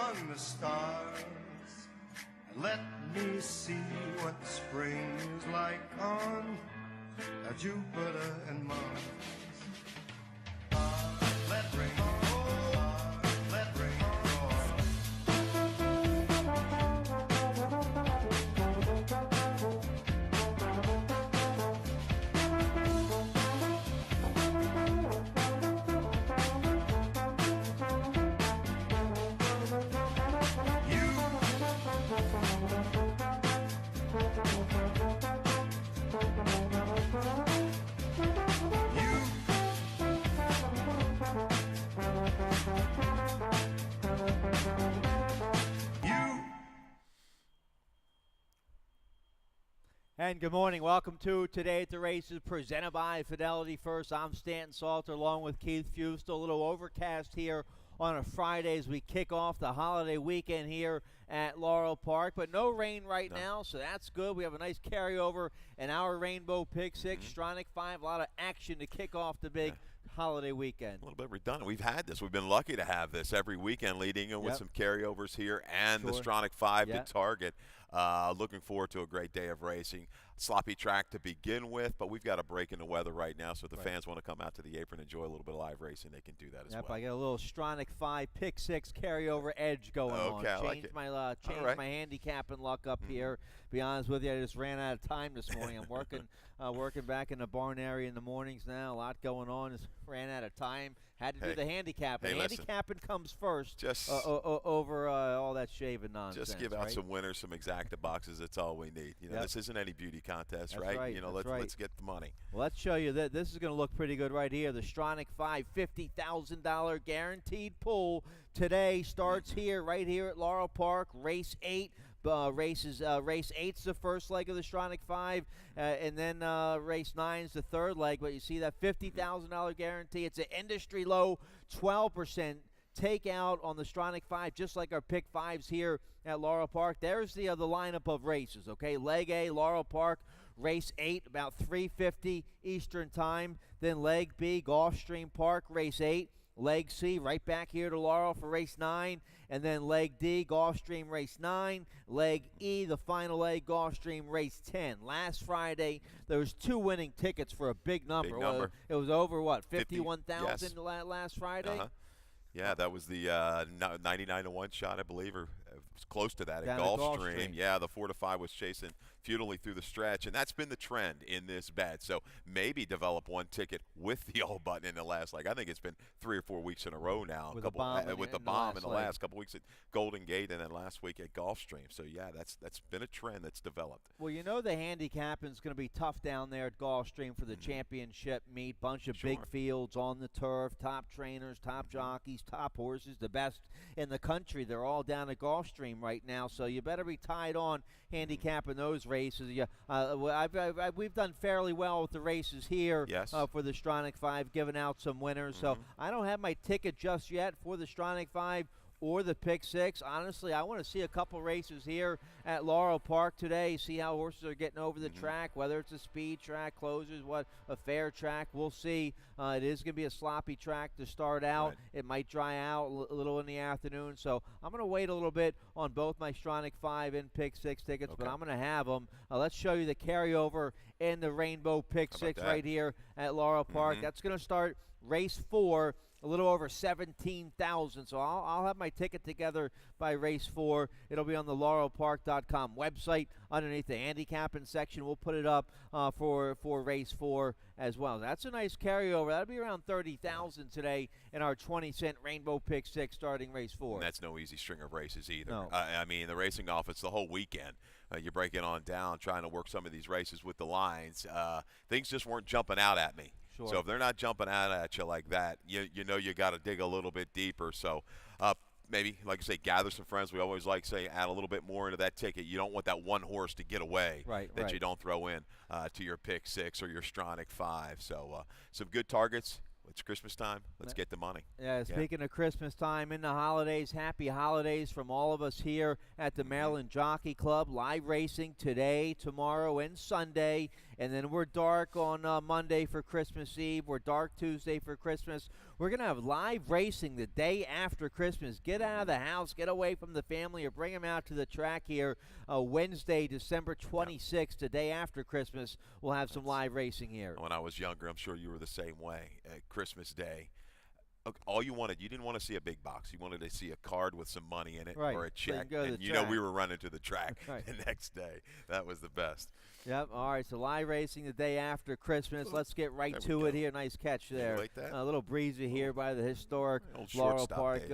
among the stars. Let me see what spring is like on Jupiter and Mars. Let rain fall, let rain And good morning. Welcome to Today at the Races, presented by Fidelity First. I'm Stanton Salter along with Keith Fustel. A little overcast here on a Friday as we kick off the holiday weekend here at Laurel Park. But no rain right now, so that's good. We have a nice carryover in our Rainbow Pick 6, Stronach 5. A lot of action to kick off the big holiday weekend. A little bit redundant. We've had this. We've been lucky to have this every weekend leading in with some carryovers here and the Stronach 5 to target. Looking forward to a great day of racing. Sloppy track to begin with, but we've got a break in the weather right now, so if the fans want to come out to the apron and enjoy a little bit of live racing, they can do that as well. I got a little Stronach 5 Pick 6 carryover edge going on. Changed my handicap and luck up here. Be honest with you, I just ran out of time this morning. I'm working back in the barn area in the mornings now. A lot going on. Just ran out of time. Had to do the handicap. Handicapping comes first over all that shaving nonsense. Just give out some winners, some exacta boxes. That's all we need. You know, this isn't any beauty contest, right? You know, let's get the money. Well, let's show you that this is going to look pretty good right here. The Stronach 5 $50,000 guaranteed pool today starts here, right here at Laurel Park. Race 8. Race 8's the first leg of the Stronach 5, and then race 9's the third leg. But you see that $50,000 guarantee. It's an industry low 12% takeout on the Stronach 5, just like our pick 5s here at Laurel Park. There's the lineup of races, okay? Leg A, Laurel Park, race 8, about 3:50 Eastern time. Then leg B, Gulfstream Park, race 8. Leg C, right back here to Laurel for race 9. And then leg D, Gulfstream race 9. Leg E, the final leg, Gulfstream race 10. Last Friday, there was 2 winning tickets for a big number. It was over, what, 51,000 last Friday? Yeah, that was the 99-1 shot, I believe, or it was close to that at Gulfstream. Yeah, the 4-5 was chasing futilely through the stretch, and that's been the trend in this bet. So maybe develop one ticket with the all button in the last leg. I think it's been 3 or 4 weeks in a row now. With the bomb in the last couple weeks at Golden Gate and then last week at Gulfstream. So yeah, that's been a trend that's developed. Well, you know the handicapping is going to be tough down there at Gulfstream for the championship meet. Bunch of big fields on the turf, top trainers, top jockeys, top horses, the best in the country. They're all down at Gulfstream right now, so you better be tied on handicapping those races. We've done fairly well with the races here for the Stronach 5, giving out some winners. So I don't have my ticket just yet for the Stronach 5 or the Pick 6. Honestly, I want to see a couple races here at Laurel Park today, see how horses are getting over the track, whether it's a speed track, closers, a fair track. We'll see. It is going to be a sloppy track to start out. Right. It might dry out a little in the afternoon. So I'm going to wait a little bit on both my Stronach 5 and Pick 6 tickets, but I'm going to have them. Let's show you the carryover in the Rainbow Pick 6 right here at Laurel Park. That's going to start race 4, a little over 17,000. So I'll have my ticket together by race 4. It'll be on the laurelpark.com website underneath the handicapping section. We'll put it up for race 4 as well. That's a nice carryover. That'll be around 30,000 today in our 20-cent Rainbow Pick 6 starting race 4. And that's no easy string of races either. No. I mean, the racing office the whole weekend. You're breaking on down, trying to work some of these races with the lines. Things just weren't jumping out at me. Sure. So if they're not jumping out at you like that, you know you got to dig a little bit deeper. So maybe, like I say, gather some friends. We always like to say add a little bit more into that ticket. You don't want that one horse to get away you don't throw in to your Pick 6 or your Stronach 5. So some good targets it's Christmas time. Let's get the money. Yeah, speaking of Christmas time, in the holidays, happy holidays from all of us here at the Maryland Jockey Club. Live racing today, tomorrow, and Sunday. And then we're dark on Monday for Christmas Eve. We're dark Tuesday for Christmas. We're going to have live racing the day after Christmas. Get out of the house, get away from the family, or bring them out to the track here Wednesday, December 26th, the day after Christmas. We'll have some live racing here. When I was younger, I'm sure you were the same way. Christmas Day, all you didn't want to see a big box. You wanted to see a card with some money in it or a check. And we were running to the track the next day. That was the best. Yep. All right, so live racing the day after Christmas. Let's get right to it here. Nice catch there. Like that? A little breezy here by the historic Laurel Park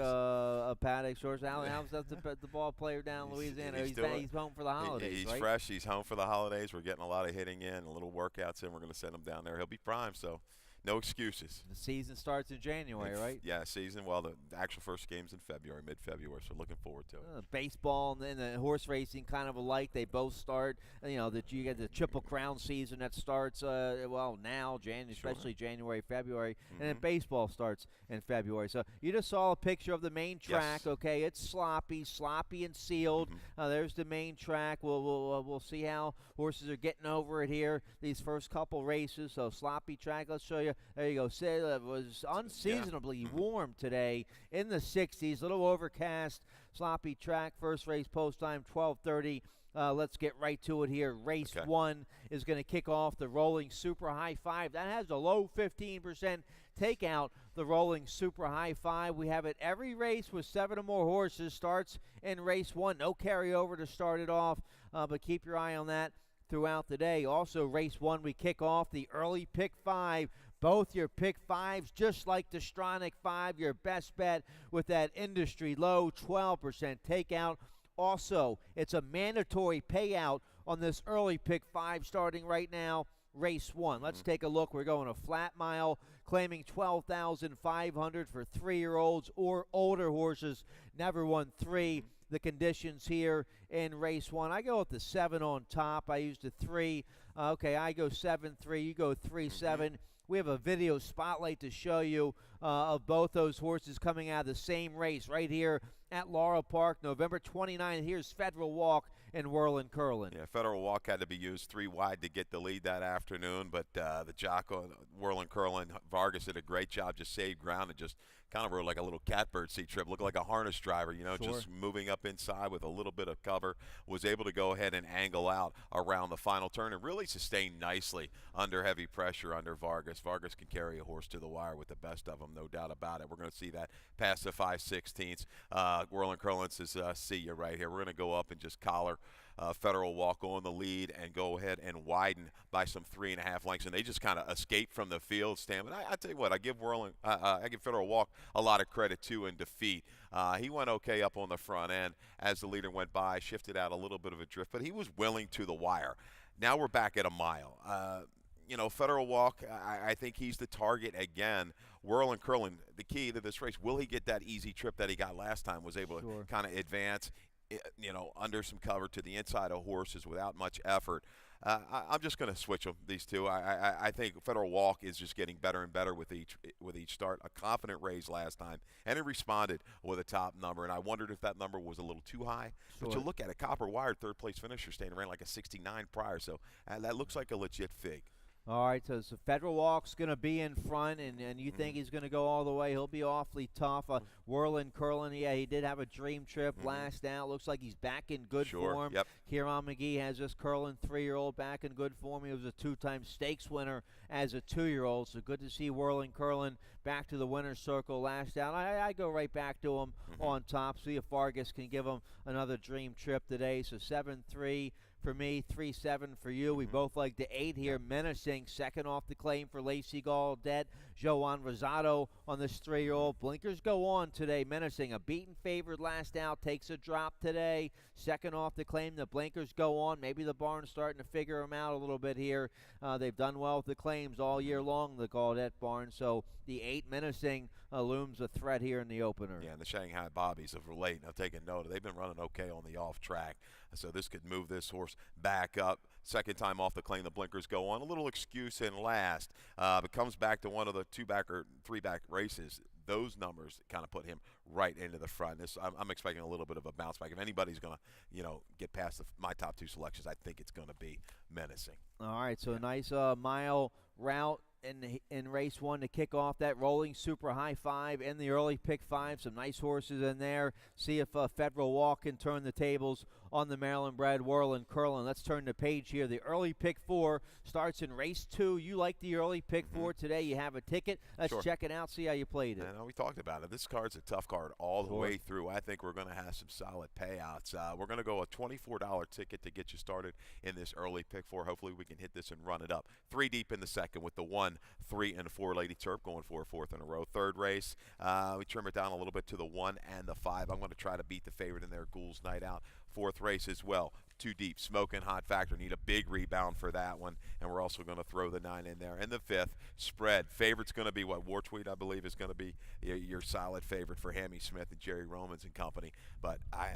paddock. Shorts. How's the ball player down in Louisiana? He's home for the holidays, He's right? fresh. He's home for the holidays. We're getting a lot of hitting in, a little workouts in. We're going to send him down there. He'll be prime, so no excuses. The season starts in January, right? Yeah, season. Well, the actual first game's in February, mid-February, so looking forward to it. Baseball and the horse racing kind of alike. They both start. You get the Triple Crown season that starts, now, especially January, February, and then baseball starts in February. So you just saw a picture of the main track. Yes. Okay, it's sloppy and sealed. There's the main track. We'll see how horses are getting over it here these first couple races. So sloppy track. Let's show you. There you go. It was unseasonably warm today in the 60s. A little overcast, sloppy track. First race post time 12:30. Let's get right to it here. Race 1 is going to kick off the Rolling Super High 5. That has a low 15% takeout. The Rolling Super High 5. We have it every race with 7 or more horses. Starts in race 1. No carryover to start it off, but keep your eye on that throughout the day. Also, race 1, we kick off the early pick 5. Both your pick 5s, just like the Stronach 5, your best bet with that industry low 12% takeout. Also, it's a mandatory payout on this early pick 5 starting right now, race 1. Let's take a look. We're going a flat mile, claiming $12,500 for 3-year-olds or older horses. Never won 3. The conditions here in race 1. I go with the 7 on top. I used the 3. I go 7-3. You go 3-7. We have a video spotlight to show you of both those horses coming out of the same race right here at Laurel Park, November 29th. Here's Federal Walk and Whirlin' Curlin'. Yeah, Federal Walk had to be used 3 wide to get the lead that afternoon, but the Jocko, Whirlin' Curlin', Vargas did a great job, just saved ground and just kind of rode like a little catbird seat trip, looked like a harness driver, just moving up inside with a little bit of cover, was able to go ahead and angle out around the final turn and really sustain nicely under heavy pressure under Vargas. Vargas can carry a horse to the wire with the best of them, no doubt about it. We're going to see that past the 5/16. Whirlin' Curlin says, see you right here. We're going to go up and just collar Federal Walk on the lead and go ahead and widen by some 3.5 lengths, and they just kind of escaped from the field stand. But I tell you what, I give Federal Walk a lot of credit too in defeat. He went okay up on the front end as the leader went by, shifted out a little bit of a drift, but he was willing to the wire. Now we're back at a mile. Federal Walk, I think he's the target again. Whirlin' Curlin, the key to this race, will he get that easy trip that he got last time, was able to kind of advance under some cover to the inside of horses without much effort. I'm just going to switch them, these two. I think Federal Walk is just getting better and better with each start. A confident raise last time, and it responded with a top number, and I wondered if that number was a little too high. But you look at it, Copper Wire, third-place finisher, staying around like a 69 prior, so that looks like a legit fig. All right, so Federal Walk's going to be in front, and you think he's going to go all the way. He'll be awfully tough. Whirlin' Curlin, he did have a dream trip last out. Looks like he's back in good form. Yep. Kieran McGee has this Curlin 3-year-old back in good form. He was a 2-time stakes winner as a 2-year-old, so good to see Whirlin' Curlin back to the winner's circle last out. I go right back to him on top, see if Vargas can give him another dream trip today. So 7-3. For me, 3-7 for you. We both like the 8 here. Menacing, second off the claim for Lacey Gaudet. Joan Rosado on this 3-year-old. Blinkers go on today. Menacing, a beaten favorite last out, takes a drop today. Second off the claim, the blinkers go on. Maybe the barn's starting to figure them out a little bit here. They've done well with the claims all year long, the Gaudet barn. So the 8 Menacing looms a threat here in the opener. Yeah, and the Shanghai Bobbies of late. Now taking note, they've been running okay on the off track. So this could move this horse horse back up. Second time off the claim, the blinkers go on. A little excuse in last, but comes back to one of the 2-back or 3-back races. Those numbers kind of put him right into the front. I'm expecting a little bit of a bounce back. If anybody's going to, get past my top 2 selections, I think it's going to be Menacing. All right, so a nice mile route in race 1 to kick off that rolling super high 5 in the early pick 5. Some nice horses in there. See if Federal Walk can turn the tables on the Maryland-bred Whirl and Curlin. Let's turn the page here. The early pick 4 starts in race 2. You like the early pick 4 today. You have a ticket. Let's check it out, see how you played it. We talked about it. This card's a tough card all the way through. I think we're going to have some solid payouts. We're going to go a $24 ticket to get you started in this early pick 4. Hopefully we can hit this and run it up. 3 deep in the second with the 1, 3, and 4 Lady Turp going for a 4th in a row. Third race, we trim it down a little bit to the 1 and the 5. I'm going to try to beat the favorite in there, Ghoul's Night Out. 4th race as well. 2 deep, Smoking Hot Factor. Need a big rebound for that one, and we're also going to throw the 9 in there. And the 5th, Spread. Favorite's going to be War Tweet, I believe, is going to be your solid favorite for Hammy Smith and Jerry Romans and company. But I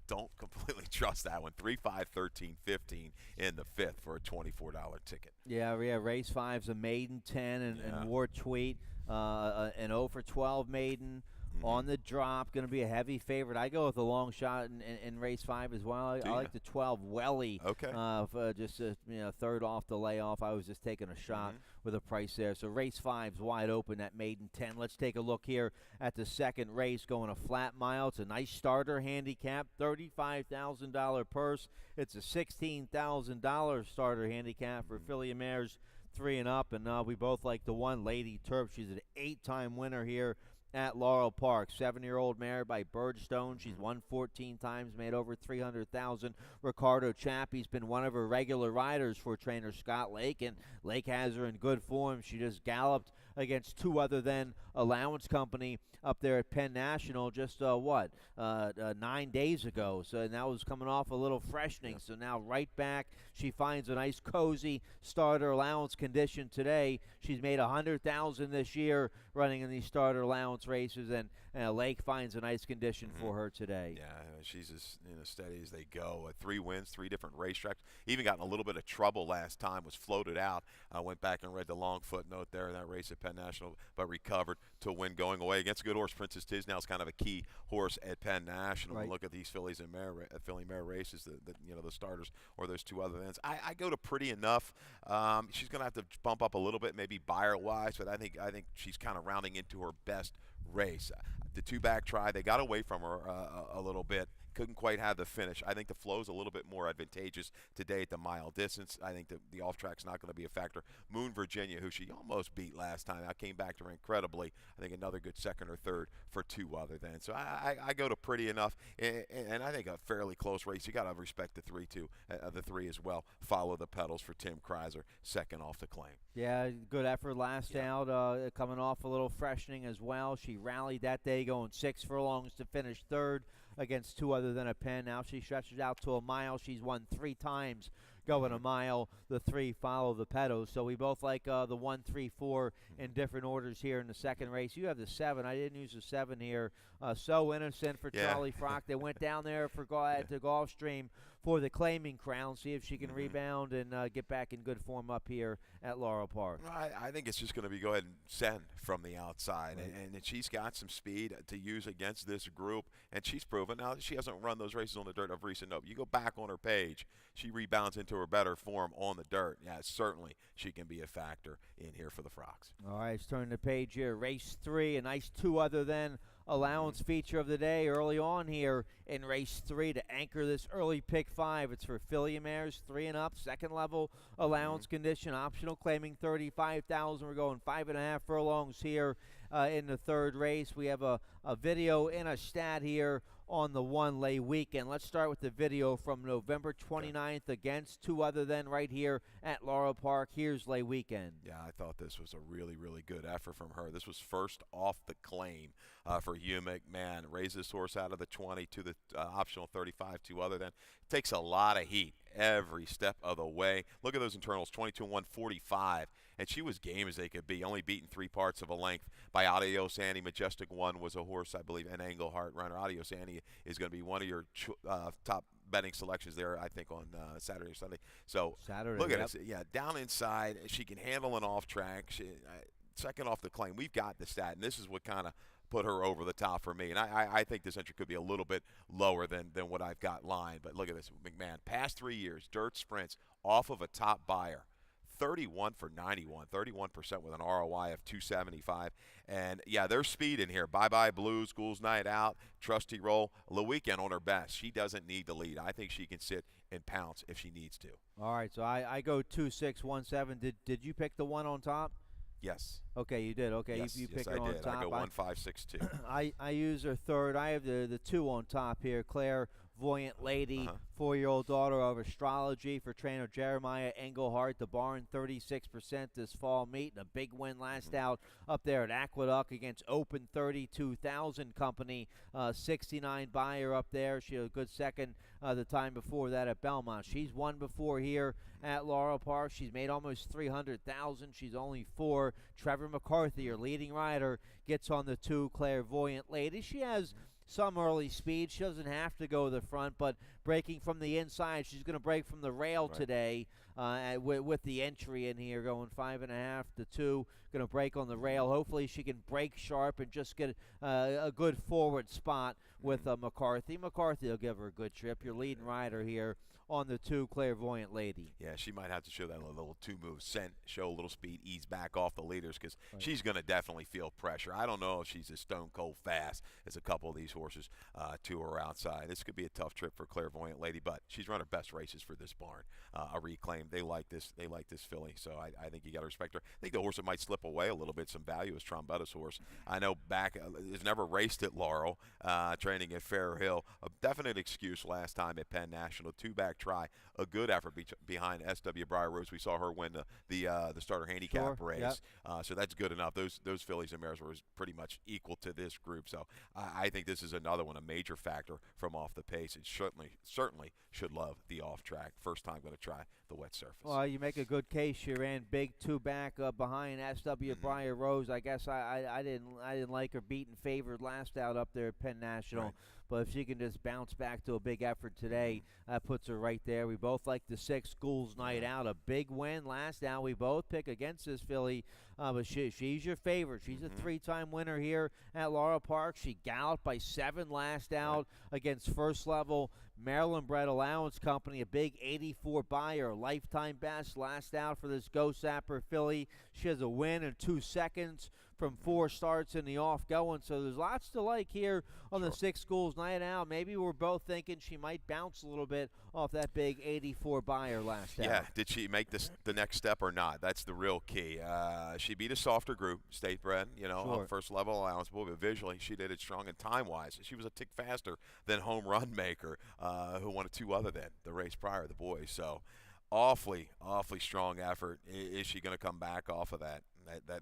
don't completely trust that one. 3, 5, 13, 15 in the 5th for a $24 ticket. Yeah, race 5's a maiden 10 and War Tweet, an 0 for 12 maiden. On the drop, going to be a heavy favorite. I go with a long shot in race 5 as well. I like the 12 Welly. Okay. Just third off the layoff. I was just taking a shot with a price there. So race 5's wide open. That maiden 10. Let's take a look here at the second race. Going a flat mile. It's a nice starter handicap. $35,000 purse. It's a $16,000 starter handicap for filly and mares 3 and up. And we both like the 1 Lady Turp. She's an 8-time winner here at Laurel Park. 7-year-old mare by Birdstone. She's won 14 times, made over $300,000. Ricardo Chappie's been one of her regular riders for trainer Scott Lake, and Lake has her in good form. She just galloped against 2 other than Allowance Company up there at Penn National just 9 days ago. So that was coming off a little freshening. So now right back, she finds a nice cozy starter allowance condition today. She's made $100,000 this year running in these starter allowance races, and Lake finds a nice condition for her today. Yeah, she's as steady as they go. 3 wins, 3 different racetracks. Even got in a little bit of trouble last time. Was floated out. Went back and read the long footnote there in that race at Penn National, but recovered to win going away against a good horse. Princess Tisnell is kind of a key horse at Penn National. Right. Look at these fillies and filly mare races, the starters or those 2 other ends. I go to Pretty Enough. She's going to have to bump up a little bit, maybe buyer-wise, but I think she's kind of rounding into her best race. The 2-back try, they got away from her a little bit. Couldn't quite have the finish. I think the flow's a little bit more advantageous today at the mile distance. I think the off-track's not going to be a factor. Moon Virginia, who she almost beat last time, I came back to her incredibly. I think another good second or third for 2 other than. So I go to Pretty Enough, and I think a fairly close race. You got to respect the 3 too, the 3 as well. Follow the Pedals for Tim Kreiser, second off the claim. Yeah, good effort last out, coming off a little freshening as well. She rallied that day, going 6 furlongs to finish 3rd against 2 other than a Penn. Now she stretches out to a mile. She's won 3 times going a mile. The 3 follow the Pedals. So we both like the 1, 3, 4 in different orders here in the second race. You have the 7. I didn't use the 7 here. So Innocent for Charlie Frock. They went down there to Gulfstream for the claiming crown. See if she can rebound and get back in good form up here at Laurel Park. I think it's just going to be go ahead and send from the outside. Right. And she's got some speed to use against this group, and she's proven. Now, she hasn't run those races on the dirt of recent note. You go back on her page, she rebounds into her better form on the dirt. Yeah, certainly she can be a factor in here for the Frocks. All right, let's turn the page here. Race 3, a nice 2 other than allowance feature of the day early on here in race 3 to anchor this early pick 5. It's for filly and mares 3 and up, second level allowance condition, optional claiming $35,000. We're going 5.5 furlongs here in the 3rd race. We have a video and a stat here on the 1 lay weekend. Let's start with the video from November 29th against 2 other than right here at Laurel Park. Here's lay weekend. Yeah, I thought this was a really, really good effort from her. This was first off the claim for Hugh McMahon. Raised this horse out of the 20 to the optional 35, 2 other than. Takes a lot of heat every step of the way. Look at those internals, 22 and 145. And she was game as they could be, only beaten 3 parts of a length by Adios Annie. Majestic One was a horse, I believe, an Engelhart runner. Adios Annie is going to be one of your top betting selections there, I think, on Saturday or Sunday. So Saturday, look at yep. us. Yeah, down inside, she can handle an off track. Second off the claim, we've got the stat, and this is what kind of put her over the top for me. And I think this entry could be a little bit lower than what I've got lined. But look at this, McMahon. Past 3 years, dirt sprints off of a top buyer. 31 for 91, 31% with an ROI of 275. And, yeah, there's speed in here. Bye-bye Blues, Schools Night Out, Trusty Roll. Le Weekend on her best. She doesn't need to lead. I think she can sit and pounce if she needs to. All right, so I go 2-6-1-7. Did you pick the one on top? Yes. Okay, you did. Okay, yes, you pick yes, it on did. top. I go 1-5-6-2. I use her third. I have the 2 on top here. Claire Voyant Lady, 4-year-old daughter of astrology for trainer Jeremiah Engelhart. The barn 36% this fall meet, and a big win last out up there at Aqueduct against Open 32,000 Company. 69 buyer up there. She had a good second the time before that at Belmont. She's won before here at Laurel Park. She's made almost 300,000. She's only 4. Trevor McCarthy, her leading rider, gets on the 2 Clairvoyant Lady. She has some early speed. She doesn't have to go to the front, but breaking from the inside, she's going to break from the rail today with the entry in here, going 5.5 to 2. Going to break on the rail. Hopefully she can break sharp and just get a good forward spot with McCarthy. McCarthy will give her a good trip. Your leading rider here on the 2 Clairvoyant Lady. Yeah, she might have to show that little 2 move, show a little speed, ease back off the leaders, because she's going to definitely feel pressure. I don't know if she's as stone cold fast as a couple of these horses to her outside. This could be a tough trip for Clairvoyant Lady, but she's run her best races for this barn. A reclaim. They like this filly, so I think you got to respect her. I think the horse that might slip away a little bit, some value, is Trombetta's horse. I know has never raced at Laurel, training at Fair Hill. A definite excuse last time at Penn National. 2-back try, a good effort behind S.W. Briar Rose. We saw her win the starter handicap race, yep. So that's good enough. Those fillies and mares were pretty much equal to this group, so I think this is another one, a major factor from off the pace. It certainly should love the off track. First time going to try the wet surface. Well, you make a good case. She ran big 2-back behind S.W. Briar Rose. I guess I didn't like her beaten favored last out up there at Penn National. Right. But if she can just bounce back to a big effort today, that puts her right there. We both like the 6 Schools Night Out. A big win last out. We both pick against this filly, but she's your favorite. She's a 3-time winner here at Laurel Park. She galloped by 7 last out against First Level Maryland Bred Allowance Company, a big 84 buyer, lifetime best last out for this Go Sapper filly. She has a win in 2 seconds from 4 starts in the off-going, so there's lots to like here on the 6 Schools Night Out. Maybe we're both thinking she might bounce a little bit off that big 84 buyer last out. Yeah, did she make the next step or not? That's the real key. She beat a softer group, state bred, on First Level Allowance, but visually she did it strong, and time-wise she was a tick faster than Home Run Maker, who won a 2 other than the race prior, the boys. So awfully strong effort. Is she going to come back off of that?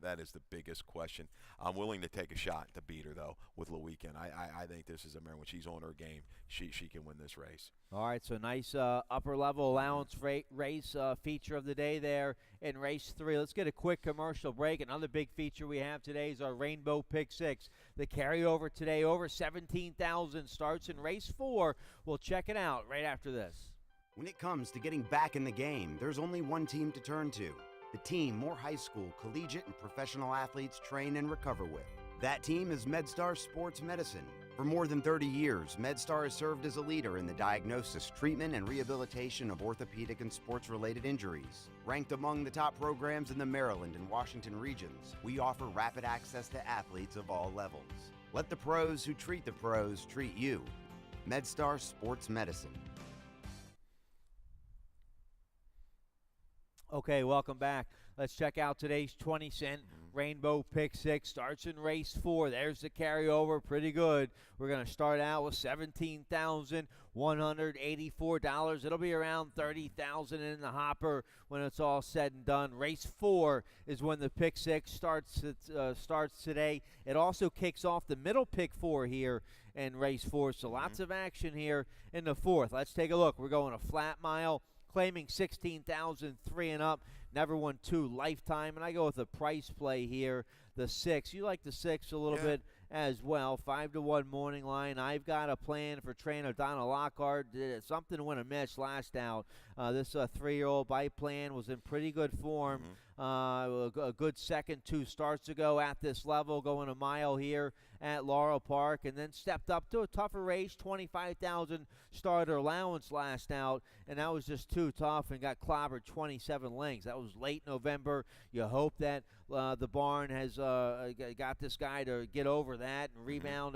That is the biggest question. I'm willing to take a shot to beat her, though, with Le Weekend. I think this is a mare, when she's on her game, she can win this race. All right, so nice upper-level allowance race feature of the day there in race 3. Let's get a quick commercial break. Another big feature we have today is our Rainbow Pick 6. The carryover today, over 17,000, starts in race 4. We'll check it out right after this. When it comes to getting back in the game, there's only one team to turn to. The team more high school, collegiate, and professional athletes train and recover with. That team is MedStar Sports Medicine. For more than 30 years, MedStar has served as a leader in the diagnosis, treatment, and rehabilitation of orthopedic and sports-related injuries. Ranked among the top programs in the Maryland and Washington regions, we offer rapid access to athletes of all levels. Let the pros who treat the pros treat you. MedStar Sports Medicine. Okay, welcome back. Let's check out today's 20-cent Rainbow Pick 6. Starts in race 4. There's the carryover. Pretty good. We're going to start out with $17,184. It'll be around $30,000 in the hopper when it's all said and done. Race 4 is when the Pick 6 starts today. It also kicks off the middle Pick 4 here in race 4. So lots of action here in the 4th. Let's take a look. We're going a flat mile, claiming 16,003 and up. Never won 2 lifetime, and I go with a price play here, the 6. You like the 6 a little bit as well. 5-1 morning line. I've got a plan for trainer Donna Lockhart. Did something to win a miss last out. This 3-year-old Biplan was in pretty good form. A good second 2 starts ago at this level, going a mile here at Laurel Park, and then stepped up to a tougher race, 25,000 starter allowance last out, and that was just too tough and got clobbered 27 lengths. That was late November. You hope that the barn has got this guy to get over that and rebound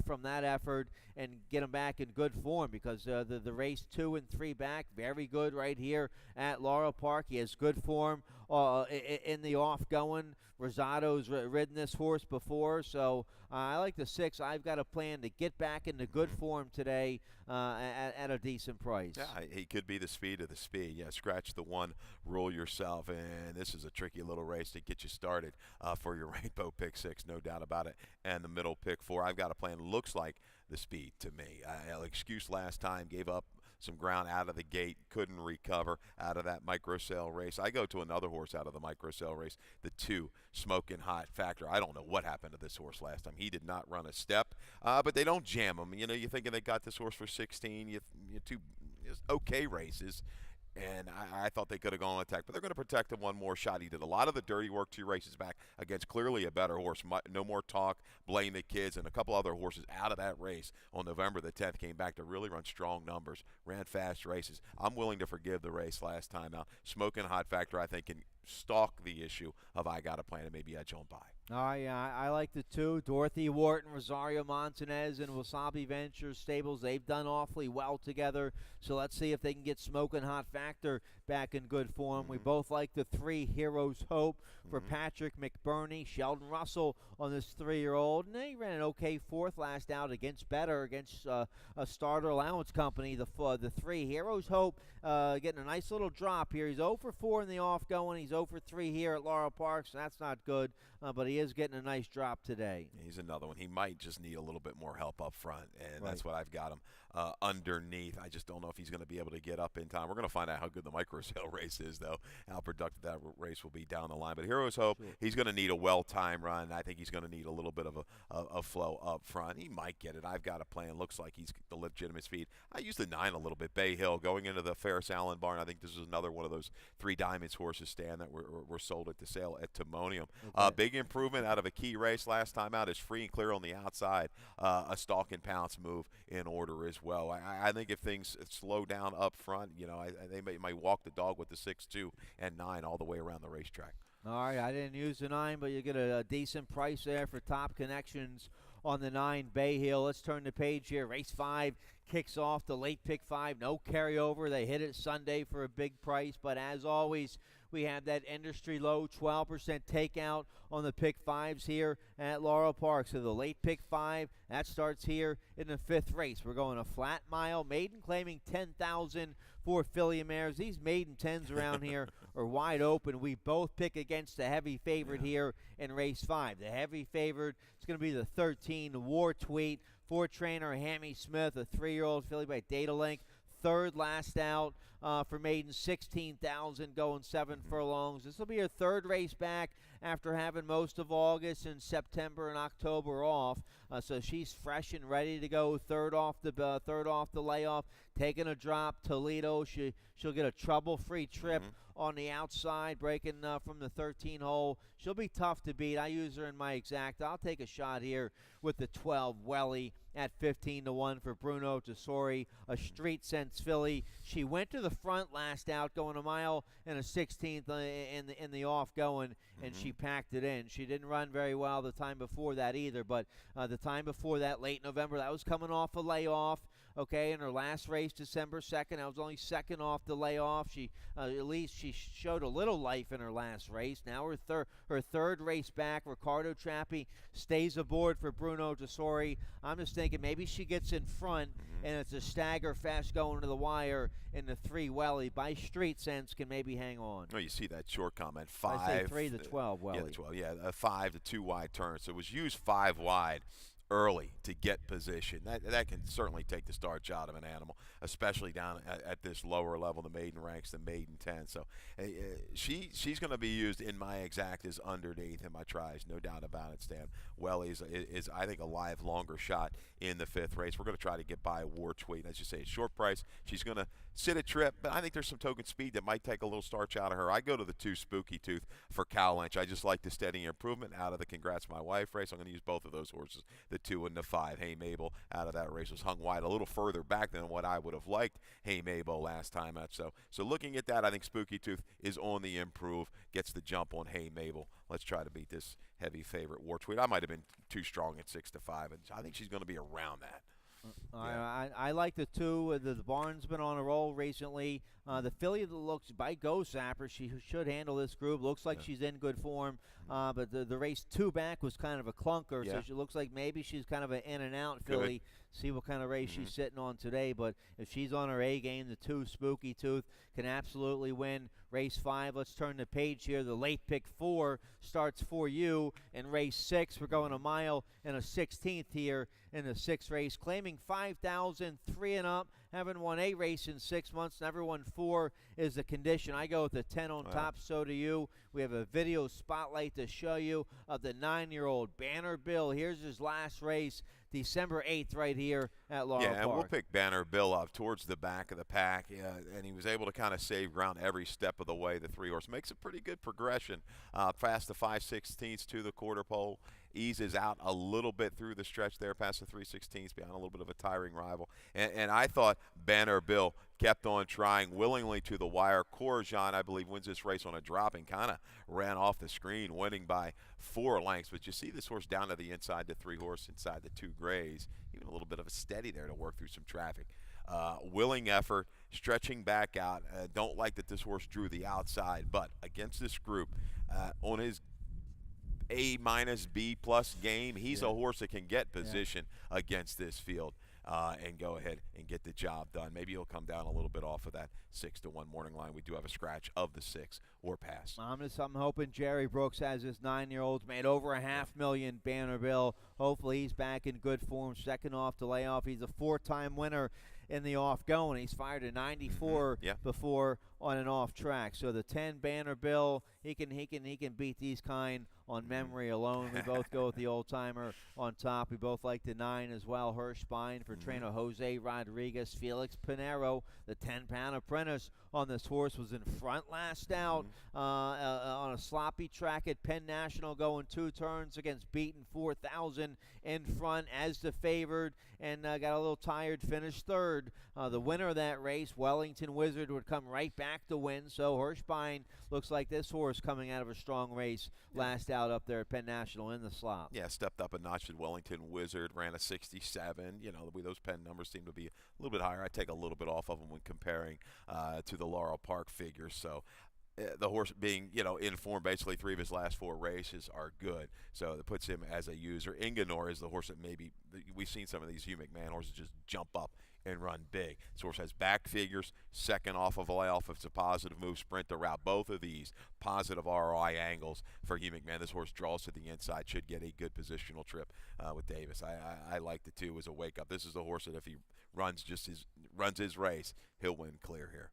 from that effort and get him back in good form, because the race 2 and 3 back, very good right here at Laurel Park. He has good form in the off-going. Rosado's ridden this horse before, so I like the 6. I've got a plan to get back into good form today at a decent price. Yeah, he could be the speed of the speed. Yeah, scratch the 1, rule yourself, and this is a tricky little race to get you started for your Rainbow pick 6, no doubt about it, and the middle pick 4. I've got a plan. Looks like the speed to me. Excuse last time, gave up some ground out of the gate, couldn't recover out of that microcell race. I go to another horse out of the microcell race, the 2, Smoking Hot Factor. I don't know what happened to this horse last time. He did not run a step, but they don't jam him. You know, you're thinking they got this horse for 16, you 2 okay races. And I thought they could have gone on attack, but they're going to protect him one more shot. He did a lot of the dirty work 2 races back against clearly a better horse. No more talk, blame the kids, and a couple other horses out of that race on November the 10th came back to really run strong numbers, ran fast races. I'm willing to forgive the race last time out. Smoking Hot Factor, I think, can stalk the issue of I got a plan and maybe edge on by. Yeah, I like the 2. Dorothy Wharton, Rosario Montanez, and Wasabi Ventures stables. They've done awfully well together. So let's see if they can get Smoking Hot Factor back in good form. We both like the 3, Heroes Hope for Patrick McBurney, Sheldon Russell on this 3-year-old. And they ran an okay 4th last out against a starter allowance company. The 3, Heroes Hope, getting a nice little drop here. He's 0 for 4 in the off-going. He's 0 for 3 here at Laurel Park, so that's not good. But he is getting a nice drop today. He's another one. He might just need a little bit more help up front, and that's what I've got him underneath. I just don't know if he's going to be able to get up in time. We're going to find out how good the microcell race is, though, how productive that race will be down the line. But Heroes Hope, he's going to need a well-timed run. I think he's going to need a little bit of a flow up front. He might get it. I've got a plan. Looks like he's the legitimate speed. I use the 9 a little bit. Bay Hill going into the Ferris Allen barn. I think this is another one of those 3 Diamonds horses, Stan, that were sold at the sale at Timonium. Big improvement out of a key race last time out is free and clear on the outside. A stalk and pounce move in order as well. I think if things slow down up front, they might walk the dog with the 6, 2, and 9 all the way around the racetrack. All right, I didn't use the 9, but you get a decent price there for Top Connections on the 9 Bay Hill. Let's turn the page here. Race 5 kicks off the late pick 5. No carryover. They hit it Sunday for a big price, but as always, we have that industry low 12% takeout on the pick 5s here at Laurel Park. So the late pick 5, that starts here in the 5th race. We're going a flat mile, maiden claiming 10,000 for filly mares. These maiden 10s around here are wide open. We both pick against the heavy favorite here in race 5. The heavy favorite is going to be the 13 War Tweet for trainer Hammy Smith, a 3-year-old filly by Data Link. 3rd last out for maiden, 16,000 going 7 furlongs. This will be her 3rd race back after having most of August and September and October off. So she's fresh and ready to go. Third off the layoff, taking a drop. Toledo, she'll get a trouble-free trip on the outside, breaking from the 13 hole. She'll be tough to beat. I use her in my exact. I'll take a shot here with the 12 Welly at 15-1 for Bruno Tesori, a street sense filly. She went to the front last out, going a mile and a 16th in the off going, and she packed it in. She didn't run very well the time before that either, but the time before that, late November, that was coming off a layoff. Okay, in her last race, December 2nd, I was only 2nd off the layoff. She at least she showed a little life in her last race. Now her third race back. Ricardo Trappi stays aboard for Bruno Tesori. I'm just thinking maybe she gets in front, and it's a stagger fast going to the wire, and the 3 Welly by street sense can maybe hang on. Oh, you see that short comment, 5. I say 3 to 12 Welly. Yeah, the 12. Yeah, a 5 to 2 wide turn. So it was used 5 wide early to get position. That can certainly take the starch out of an animal, especially down at this lower level, the maiden ranks, the maiden 10. So she's going to be used in my exact as underneath in my tries, no doubt about it, Stan. Welly is I think, a live longer shot in the 5th race. We're going to try to get by War Tweet. As you say, short price. She's going to sit a trip, but I think there's some token speed that might take a little starch out of her. I go to the 2 Spooky Tooth for Cal Lynch. I just like the steady improvement out of the Congrats My Wife race. I'm going to use both of those horses, the 2 and the 5. Hey Mabel out of that race was hung wide a little further back than what I would have liked Hey Mabel last time out. So looking at that, I think Spooky Tooth is on the improve, gets the jump on Hey Mabel. Let's try to beat this heavy favorite War Tweet. I might have been too strong at 6-5, and I think she's going to be around that. Yeah. I like the 2. The barn's been on a roll recently. The filly that looks by Go Zapper, she should handle this group. Looks like she's in good form. But the race 2 back was kind of a clunker, so she looks like maybe she's kind of an in and out filly. See what kind of race she's sitting on today. But if she's on her A game, the 2 Spooky Tooth can absolutely win race 5. Let's turn the page here. The late pick 4 starts for you in race 6. We're going a mile and a 16th here in the 6th race, claiming 5,000, 3 and up. Haven't won a race in 6 months. Never won 4 is the condition. I go with the 10 on top. So do you. We have a video spotlight to show you of the 9-year-old Banner Bill. Here's his last race, December 8th, right here at Laurel Park. Yeah, and we'll pick Banner Bill up towards the back of the pack, and he was able to kind of save ground every step of the way. The 3-horse makes a pretty good progression, past the 5/16 to the quarter pole. Eases out a little bit through the stretch there, past the 3/16 behind a little bit of a tiring rival. And I thought Banner Bill kept on trying willingly to the wire. Corajon, I believe, wins this race on a drop and kind of ran off the screen, winning by 4 lengths. But you see this horse down to the inside, the 3-horse inside the 2 grays. Even a little bit of a steady there to work through some traffic. Willing effort, stretching back out. Don't like that this horse drew the outside, but against this group, on his A-B+ game, he's a horse that can get position against this field and go ahead and get the job done. Maybe he'll come down a little bit off of that 6-1 morning line. We do have a scratch of the 6 or pass. I'm hoping Jerry Brooks has his 9-year-olds made over $500,000. Banner Bill. Hopefully he's back in good form. Second off to layoff. He's a 4-time winner in the off going. He's fired a 94 before on an off track. So the 10 Banner Bill, he can beat these kind on memory alone. We both go with the old timer on top. We both like the 9 as well. Hirschbein for trainer Jose Rodriguez. Felix Pinero, the 10-pound apprentice on this horse, was in front last out on a sloppy track at Penn National, going 2 turns against beaten 4,000 in front as the favored, and got a little tired, finished 3rd. The winner of that race, Wellington Wizard, would come right back to win. So Hirschbein looks like this horse coming out of a strong race last out up there at Penn National in the slop. Yeah, stepped up a notch at Wellington Wizard, ran a 67. You know, those Penn numbers seem to be a little bit higher. I take a little bit off of them when comparing to the Laurel Park figures. So the horse being, in form, basically 3 of his last 4 races are good. So that puts him as a user. Inganor is the horse that maybe we've seen some of these Hugh McMahon horses just jump up and run big. This horse has back figures, second off of a layoff. If it's a positive move, sprint the route. Both of these positive ROI angles for Hugh McMahon. This horse draws to the inside, should get a good positional trip with Davis. I like the 2 as a wake up. This is the horse that if he runs his race, he'll win clear here.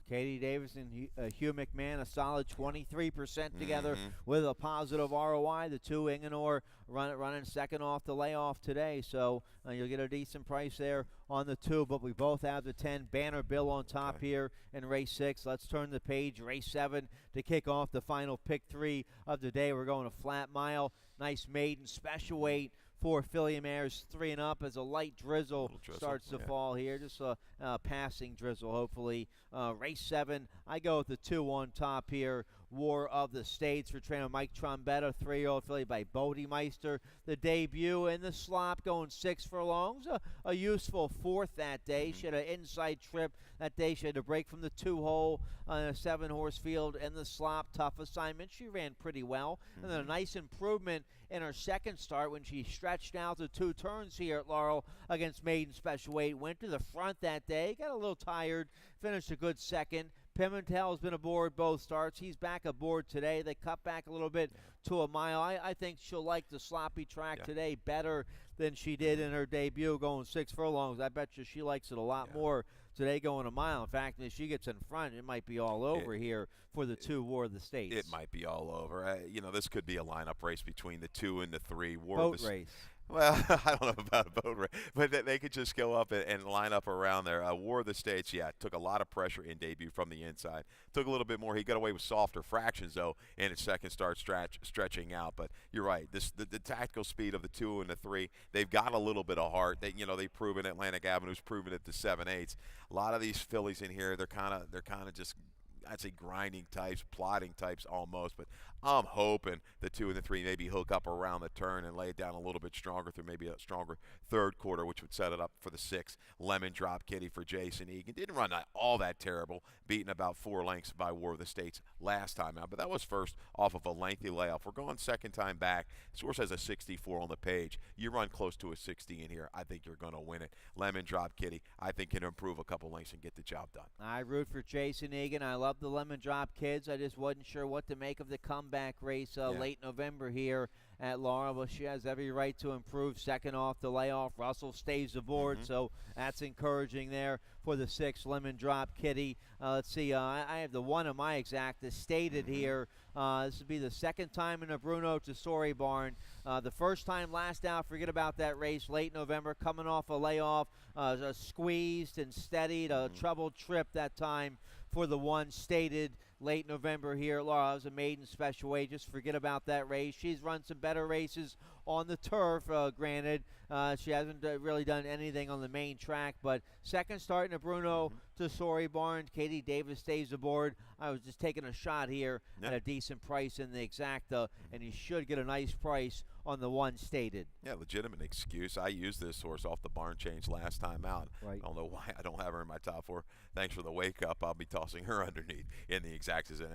Katie Davis and Hugh McMahon, a solid 23% together with a positive ROI. The 2 Inganor running second off the layoff today, so you'll get a decent price there on the 2. But we both have the 10 Banner Bill on top here in race 6. Let's turn the page. Race 7 to kick off the final pick 3 of the day. We're going a flat mile. Nice maiden special weight for filly mares 3 and up as a light drizzle starts to fall here. Just a passing drizzle, hopefully. Race 7, I go with the 2 on top here. War of the States for trainer Mike Trombetta, 3-year-old filly by Bodemeister. The debut in the slop, going 6 furlongs. A useful 4th that day. She had an inside trip that day. She had to break from the 2-hole on a 7-horse field in the slop. Tough assignment. She ran pretty well. And then a nice improvement in her second start when she stretched out the 2 turns here at Laurel against maiden special weight. Went to the front that day. Got a little tired. Finished a good second. Pimentel's been aboard both starts. He's back aboard today. They cut back a little bit to a mile. I think she'll like the sloppy track today better than she did in her debut going 6 furlongs. I bet you she likes it a lot more today going a mile. In fact, if she gets in front, it might be all over here for the 2 War of the States. It might be all over. This could be a lineup race between the 2 and the 3. Boat race. Well, I don't know about a boat race, but they could just go up and line up around there. War of the States, took a lot of pressure in debut from the inside. Took a little bit more. He got away with softer fractions, though, in his second start stretching out. But you're right. The tactical speed of the 2 and the 3, they've got a little bit of heart. They've proven Atlantic Avenue's proven it to 7/8. A lot of these fillies in here, they're kind of just, I'd say, grinding types, plodding types almost, but I'm hoping the 2 and the 3 maybe hook up around the turn and lay it down a little bit stronger through maybe a stronger third quarter, which would set it up for the 6. Lemon Drop Kitty for Jason Egan. Didn't run all that terrible, beaten about 4 lengths by War of the States last time out, but that was first off of a lengthy layoff. We're going second time back. Source has a 64 on the page. You run close to a 60 in here, I think you're going to win it. Lemon Drop Kitty, I think, can improve a couple lengths and get the job done. I root for Jason Egan. I love the Lemon Drop kids. I just wasn't sure what to make of the comeback race late November here at Laurel, but she has every right to improve. Second off the layoff, Russell stays aboard, so that's encouraging there for the 6 Lemon Drop Kitty. Let's see, I have the 1 of my exact as stated here. This would be the second time in the Bruno Tessori barn. The first time last out, forget about that race, late November, coming off a layoff, squeezed and steadied, a troubled trip that time for the 1 stated late November here at Laurel. It was a maiden special weight. Just forget about that race. She's run some better races on the turf, granted. She hasn't really done anything on the main track, but second start in the Bruno Tessori barn. Katie Davis stays aboard. I was just taking a shot here at a decent price in the exacta, and you should get a nice price on the 1 stated. Yeah, legitimate excuse. I used this horse off the barn change last time out. Right. I don't know why I don't have her in my top 4. Thanks for the wake up. I'll be tossing her underneath in the exactas. And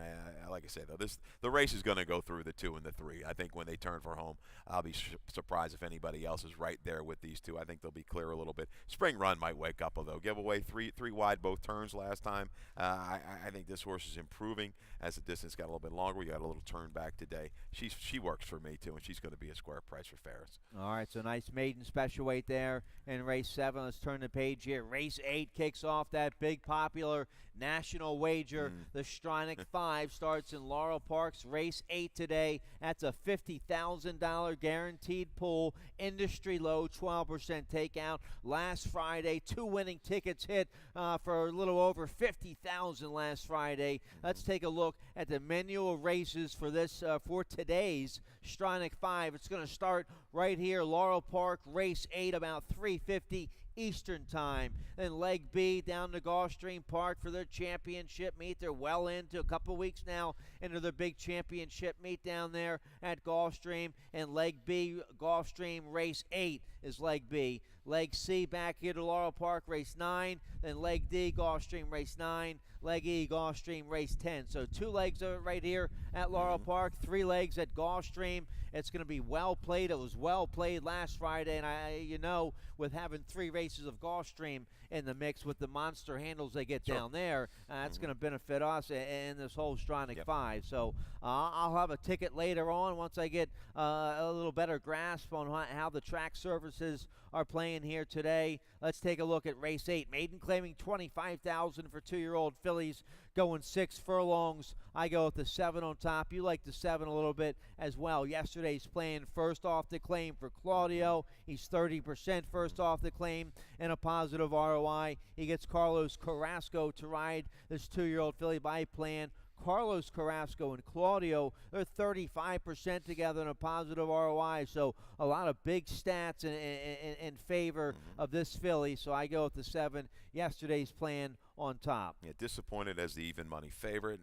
like I say, though, the race is going to go through the 2 and the 3. I think when they turn for home, I'll be surprised if anybody else is right there with these 2. I think they'll be clear a little bit. Spring Run might wake up, although. Give away three wide both turns last time. I think this horse is improving as the distance got a little bit longer. We got a little turn back today. She works for me, too, and she's going to be a square price for Ferris. All right, so nice maiden special weight there in race 7. Let's turn the page here. Race 8 kicks off that big popular national wager. The Stronach 5 starts in Laurel Park's race 8 today. That's a $50,000 guaranteed pool. Industry low, 12% takeout. Last Friday, 2 winning tickets hit for a little over $50,000 last Friday. Let's take a look at the menu of races for this for today's Stronach 5. It's going to start right here, Laurel Park, race 8, about 3:50 Eastern time. Then leg B down to Gulfstream Park for their championship meet. They're well into a couple weeks now into their big championship meet down there at Gulfstream. And leg B, Gulfstream race 8 is leg B. Leg C back here to Laurel Park, race 9. Then leg D, Gulfstream race 9. Leg E, Gulfstream race 10. So 2 legs of it right here at Laurel Park, 3 legs at Gulfstream. It's going to be well played. It was well played last Friday, and with having 3 races of Gulfstream in the mix with the monster handles they get down there, that's going to benefit us in this whole Stronach 5. So I'll have a ticket later on once I get a little better grasp on how the track surfaces are playing here today. Let's take a look at race 8. Maiden claiming $25,000 for 2-year-old fillies, going 6 furlongs. I go with the 7 on top. You like the 7 a little bit as well. Yesterday's playing first off the claim for Claudio. He's 30% first off the claim and a positive ROI. He gets Carlos Carrasco to ride this 2-year-old filly by plan. Carlos Carrasco and Claudio, they're 35% together in a positive ROI. So a lot of big stats in favor of this filly. So I go with the 7. Yesterday's plan on top. Yeah, disappointed as the even money favorite.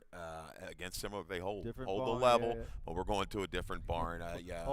Against similar, they hold different the barn, level, but we're going to a different barn. A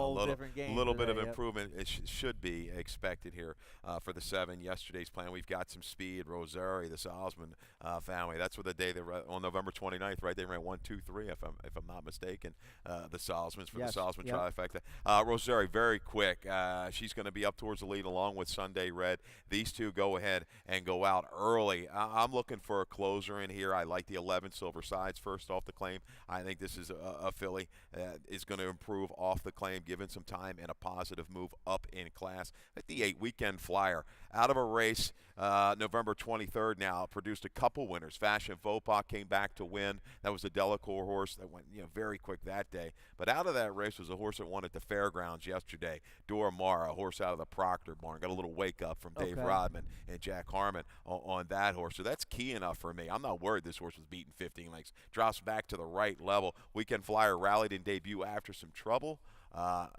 little bit of improvement it should be expected here for the 7. Yesterday's plan, we've got some speed. Rosari, the Salzman family. That's what the day they on November 29th, right? They ran 1, 2, 3, if I'm not mistaken. The Salzmans for the Salzman trifecta. Rosari, very quick. She's going to be up towards the lead along with Sunday Red. These 2 go ahead and go out early. I'm looking looking for a closer in here. I like the 11 Silver Sides first off the claim. I think this is a filly that is going to improve off the claim, given some time and a positive move up in class. I think the 8 Weekend Flyer out of a race November 23rd now produced a couple winners. Fashion Vopak came back to win. That was a Delacour horse that went very quick that day. But out of that race was a horse that won at the fairgrounds yesterday. Dora Mara, a horse out of the Proctor barn. Got a little wake up from Dave Rodman and Jack Harmon on that horse. So that's key enough for me. I'm not worried this horse was beaten 15 lengths. Drops back to the right level. Weekend Flyer rallied in debut after some trouble.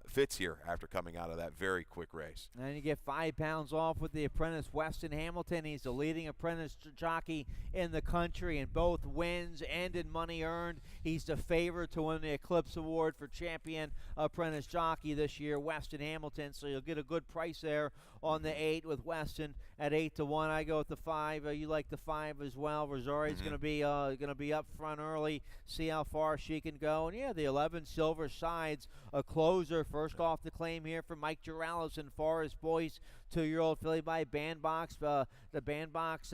Fits here after coming out of that very quick race. And you get 5 pounds off with the apprentice Weston Hamilton. He's the leading apprentice jockey in the country in both wins and in money earned. He's the favorite to win the Eclipse Award for champion apprentice jockey this year, Weston Hamilton. So you'll get a good price there on the 8 with Weston at 8-1. I go with the 5. You like the 5 as well. Rosari's going to be up front early. See how far she can go. And yeah, the 11 Silver Sides, a closer. First off the claim here from Mike Jurales and Forest Boyce, 2-year-old filly by Bandbox. The Bandbox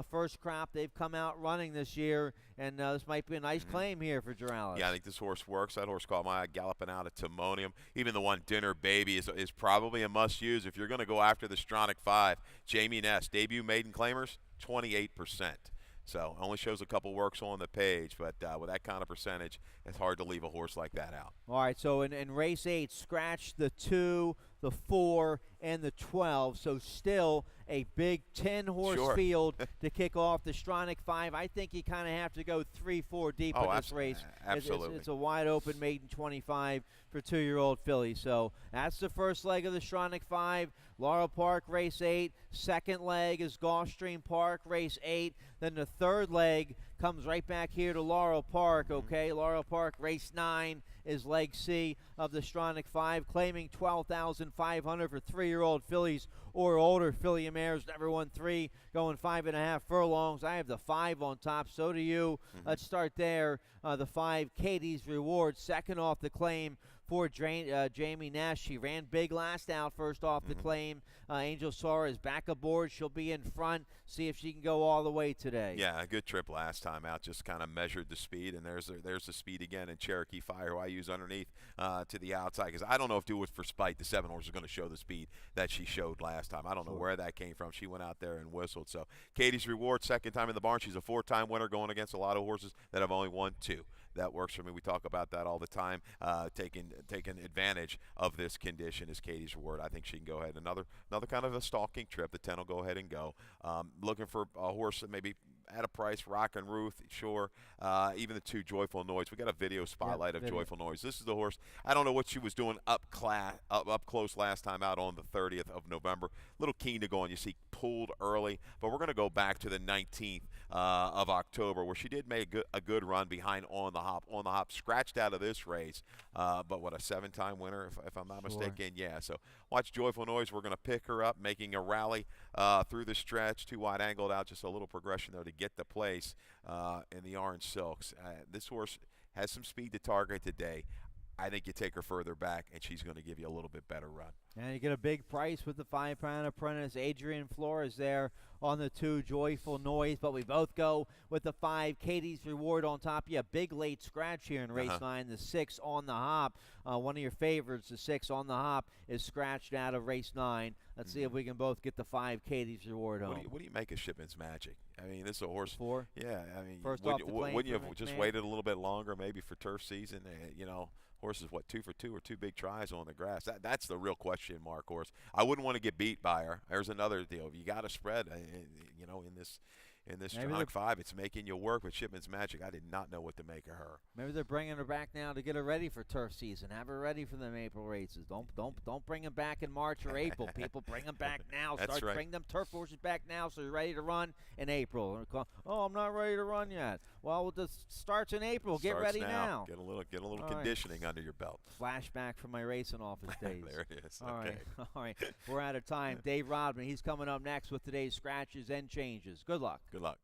first crop, they've come out running this year, and this might be a nice claim here for Jurales. Yeah, I think this horse works. That horse caught my eye galloping out at Timonium. Even the one Dinner Baby is probably a must-use if you're going to go after the Stronach 5. Jamie Ness, debut maiden claimers, 28%. So only shows a couple works on the page, but with that kind of percentage, it's hard to leave a horse like that out. All right, so in race 8, scratch the 2, the 4, and the 12. So still a big 10-horse field to kick off the Stronach 5. I think you kind of have to go 3-4 deep in this race. Absolutely. It's a wide-open maiden 25 for 2-year-old filly. So that's the first leg of the Stronach 5. Laurel Park, race 8. Second leg is Gulfstream Park, race 8. Then the third leg comes right back here to Laurel Park, okay? Laurel Park, race 9 is leg C of the Stronach 5, claiming $12,500 for 3-year-old fillies or older. Filly and mares never won 3, going 5.5 furlongs. I have the 5 on top, so do you. Let's start there. The 5, Katie's Reward, second off the claim for Jamie Nash. She ran big last out, first off the claim. Angel Sora is back aboard. She'll be in front. See if she can go all the way today. Yeah, a good trip last time out. Just kind of measured the speed, and there's the speed again in Cherokee Fire, who I use underneath to the outside, because I don't know if Do It For Spite, the 7 horse, is going to show the speed that she showed last time. I don't know where that came from. She went out there and whistled. So Katie's Reward, second time in the barn. She's a 4-time winner, going against a lot of horses that have only won 2. That works for me. We talk about that all the time. Taking advantage of this condition is Katie's Reward. I think she can go ahead. Another kind of a stalking trip. The 10 will go ahead and go. Looking for a horse that maybe at a price, Rockin' Ruth, sure. Even the 2, Joyful Noise. We got a video spotlight of Joyful Noise. This is the horse. I don't know what she was doing up close last time out on the 30th of November. A little keen to go on. You see, pulled early, but we're going to go back to the 19th of October, where she did make a good run behind On the Hop, scratched out of this race, but what, a 7-time winner, if I'm not mistaken? Yeah, so watch Joyful Noise. We're going to pick her up, making a rally through the stretch, 2 wide angled out, just a little progression there to get the place in the Orange Silks. This horse has some speed to target today. I think you take her further back, and she's going to give you a little bit better run. And you get a big price with the 5-pound apprentice. Adrian Flores there on the 2, Joyful Noise. But we both go with the 5, Katie's Reward on top. Yeah, big late scratch here in race 9. The 6, On the Hop. One of your favorites, the 6, On the Hop, is scratched out of race 9. Let's see if we can both get the 5, Katie's Reward home. What do you make of Shipman's Magic? I mean, this is a horse. 4? Yeah, I mean, First wouldn't you have just waited a little bit longer, maybe for turf season? Horses, 2 for 2 or 2 big tries on the grass. That's the real question mark horse. I wouldn't want to get beat by her. There's another deal. You got to spread, in this Stronach 5. It's making you work with Shipman's Magic. I did not know what to make of her. Maybe they're bringing her back now to get her ready for turf season. Have her ready for them April races. Don't bring them back in March or April. People, bring them back now. That's right. Bring them turf horses back now so you're ready to run in April. Oh, I'm not ready to run yet. Well, it starts in April. Get ready now. Get a little conditioning under your belt. Flashback from my racing office days. There it is. All right. We're out of time. Dave Rodman, he's coming up next with today's scratches and changes. Good luck. Good luck.